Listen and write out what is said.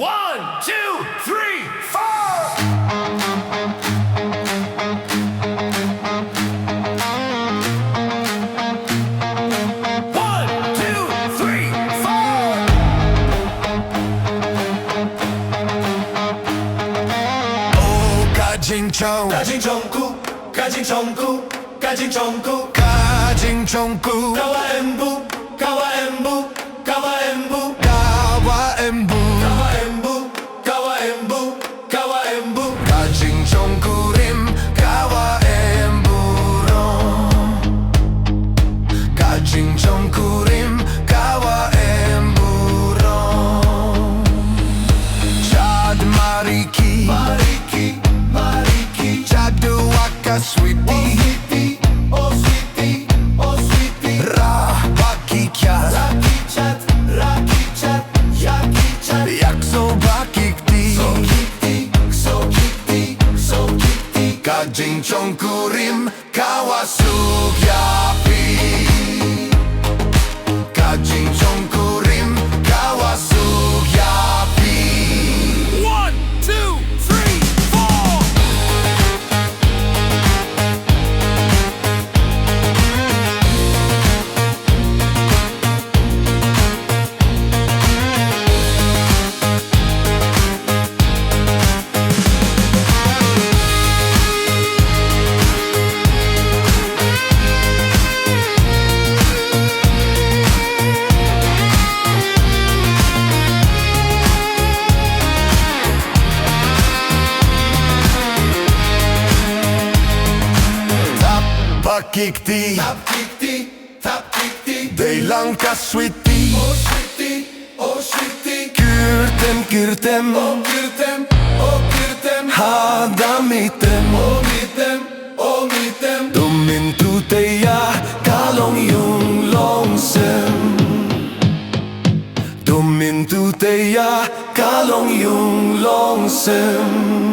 1, 2, 3, 4. 가진청 가진청구 가진청구 가진청구 가진청구 가와엠부 가와엠부 가와엠부 가와엠부 가와엠부 가와엠부 가와엠부 가진청구림 가와엠부로 가진청구림 가와엠부로 자드마리키 자두아까 sweetie Oh sweetie oh sweetie 라바키캬 라키찻 야키찻 약소바키티 소키티 가진청구림 가와숙야피 가진청구림 가와숙야피 1, 2, 3, 4. Tapakikti tapkikti Deylanka sweetie Oh sweetie Kürtem oh kürtem Hadamitem oh mitem Tumin tuteya kalong yung longsem Tumin tuteya kalong yung longsem